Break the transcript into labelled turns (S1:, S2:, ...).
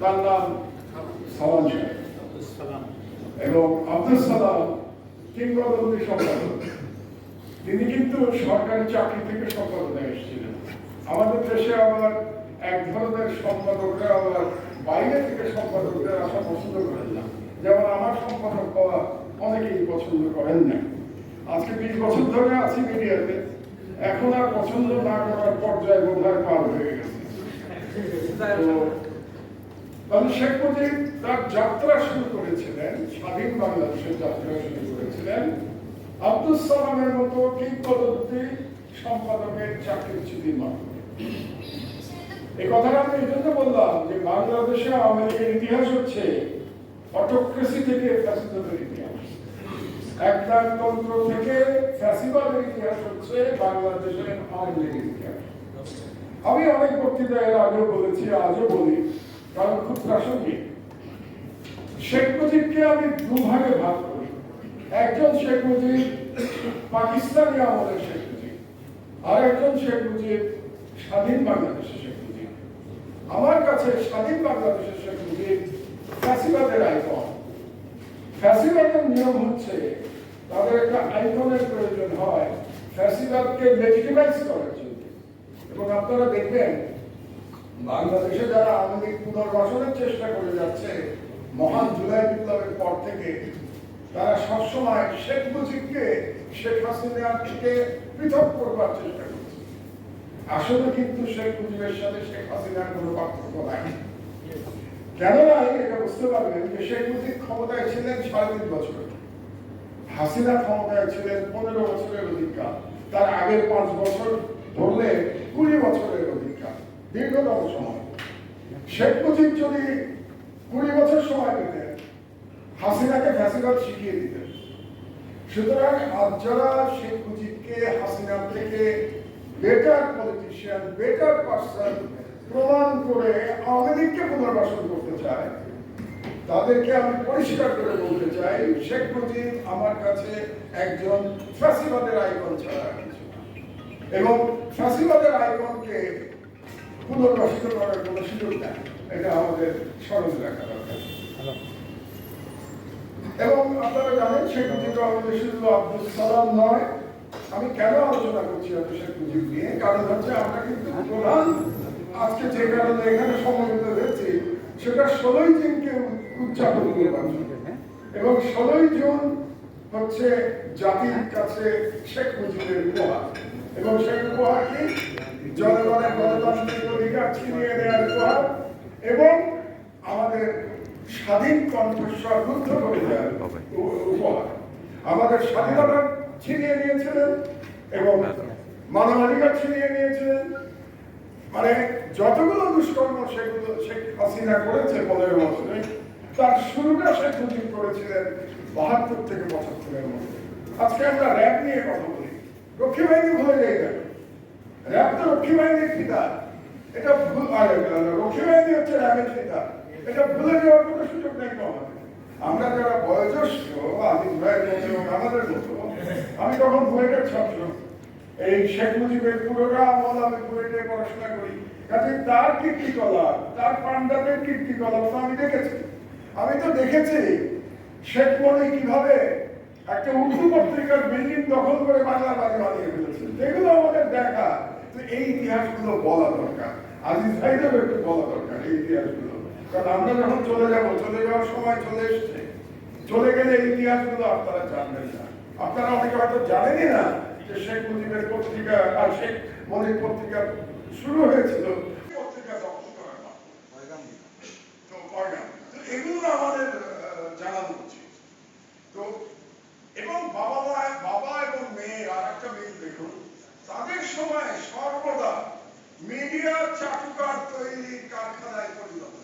S1: তার নাম সালাম এবং আব্দুল সালাম কিংবদন্তি সম্পাদক। তিনি কিন্তু সরকারি চাকরি থেকে সম্পাদনে এসেছিলেন। আমাদের দেশে আবার এক ধরনের সম্পাদকরা আবার বাইরে থেকে সম্পাদকদের আসা পছন্দ করেন না, যেমন আমার সম্পাদক হওয়া অনেকেই পছন্দ করেন না। আজকে 20 বছর ধরে আছি মিডিয়াতে, এখন আর পছন্দ না করার পর্যায়ে বোধহয় পার হয়ে গেছে। তাহলে শেখ মুজিব তার যাত্রা শুরু করেছিলেন, স্বাধীন বাংলাদেশের যাত্রা শুরু করেছিলেন আব্দুল সালামের মতো কিংবদন্তি সম্পাদকের চাকরিচ্যুতির মাধ্যমে। এই কথাটা আমি এই জন্য বললাম যে বাংলাদেশে আওয়ামী লীগের ইতিহাস হচ্ছে অটোক্রেসি থেকে ফ্যাসিজমের ইতিহাস, একনায়কতন্ত্র থেকে ফ্যাসিবাদের ইতিহাস হচ্ছে বাংলাদেশের আওয়ামী লীগের ইতিহাস। আমি অনেক বক্তৃতায় এর আগেও বলেছি, আজও বলি, কারণ খুব প্রাসঙ্গিক। শেখ মুজিবকে আমি দুভাগে ভাগ করি। একজন শেখ মুজিব পাকিস্তানি আমলের শেখ মুজিব, আর একজন শেখ মুজিব স্বাধীন বাংলাদেশের শেখ মুজিব। আমার কাছে স্বাধীন বাংলাদেশের শেখ মুজিব ফ্যাসিবাদের আইকন। ফ্যাসিবাদের নিয়ম হচ্ছে তাদের একটা আইকনের প্রয়োজন হয় ফ্যাসিবাদকে লেজিটিমাইজ করার জন্য। এবং আপনারা দেখবেন বাংলাদেশে যারা আওয়ামী লীগ পুনর্বাসনের চেষ্টা করে যাচ্ছে মহান জুলাই বিপ্লবের পর থেকে, তারা সবসময় শেখ মুজিবকে শেখ হাসিনার থেকে পৃথক করবার চেষ্টা করছে। আসলে কিন্তু শেখ মুজিবের সাথে শেখ হাসিনার কোনো পার্থক্য নাই। কেন নাই এটা বুঝতে পারবেন যে শেখ মুজিব ক্ষমতায় ছিলেন 3.5 বছর, হাসিনা ক্ষমতায় ছিলেন 15 বছরের অধিককাল, তার আগের 5 বছর ধরলে 20 বছরের অধিককাল, দীর্ঘতম সময়। শেখ মুজিব যদি 20 বছর সময় পেতেন, হাসিনাকে ফ্যাসিবাদ শিখিয়ে দিতেন। সুতরাং আজ যারা শেখ মুজিবকে হাসিনার থেকে বেটার পলিটিশিয়ান, বেটার পার্সন প্রমাণ করে আওয়ামী লীগকে পুনর্বাসন করতে চায়, তাদেরকে আমি পরিষ্কার করে বলতে চাই, শেখ মুজিব আমার কাছে একজন ফ্যাসিবাদের আইকন ছাড়া কিছু না। এবং ফ্যাসিবাদের আইকনকে পুনর্বাসিত করার কোনো সুযোগ নেই, এটা আমাদের স্মরণ রাখা দরকার। এবং আপনারা জানেন শেখ মুজিব আমাদের শুধু আব্দুল সালাম নয়। আমি কেন আলোচনা করছি শেখ মুজিব নিয়ে? কারণ হচ্ছে আমরা কিন্তু প্রধান আজকে যে কারণে এখানে সমবেত হয়েছি সেটা 16ই জুনকে উদযাপন করবার জন্য। এবং 16ই জুন হচ্ছে জাতির কাছে শেখ মুজিবের উপহার। এবং সেই উপহার কি? জনগণের গণতান্ত্রিক অধিকার ছিনিয়ে নেওয়ার উপহার এবং আমাদের স্বাধীন কণ্ঠস্বর রুদ্ধ করে দেওয়ার উপহার। আমাদের স্বাধীনতা ছিনিয়ে নিয়েছিলেন এবং মানবাধিকার ছিনিয়ে নিয়েছিলেন। মানে যতগুলো দুষ্কর্ম সেগুলো শেখ হাসিনা করেছে 15 বছরে, তার শুরুটা শেখ মুজিব করেছিলেন 72 থেকে 75-এর মধ্যে। আজকে আমরা র্যাব নিয়ে কথা বলি, রক্ষী বাহিনী ভুলে যাই কেন? র্যাব তো রক্ষী বাহিনীর পিতা, এটা রক্ষী বাহিনী হচ্ছে র্যাবের পিতা, এটা ভুলে যাওয়ার কোনো সুযোগ নেই তো আমাদের। আমরা যারা বয়োজ্যেষ্ঠ, আমি ভাইয়ের মতো এবং আমাদের মতো, আমি তখন বুয়েটের ছাত্র, এই শেখ মুজিবের পুরোটা আমল আমি বুয়েটে পড়াশোনা করি, কাজে তার কীর্তিকলাপ, তার পান্ডাদের কীর্তিকলাপ তো আমি দেখেছি। আমি তো দেখেছি শেখ মনি কিভাবে একটা উর্দু পত্রিকার বিল্ডিং দখল করে বাংলা বাড়ি বানিয়ে ফেলেছে। এগুলো আমাদের দেখা, তো এই ইতিহাসগুলো বলা দরকার, আজিজ ভাইদেরও একটু বলা দরকার এই ইতিহাসগুলো। কারণ আমরা যখন চলে যাওয়ার সময় চলে এসছে, চলে গেলে এই ইতিহাসগুলো আপনারা জানবেন না। আপনারা অনেকে হয়তো জানেনই না যে শেখ মুজিবের পত্রিকা আর শেখ মনির পত্রিকা শুরু হয়েছিল পত্রিকা দখল করার মাধ্যমে। তো এগুলো আমাদের জানানো উচিত। তো এবং বাবা এবং মেয়ে আর একটা মিল দেখুন, তাদের সময় সর্বদা মিডিয়া চাটুকার তৈরি কারখানায় পরিণত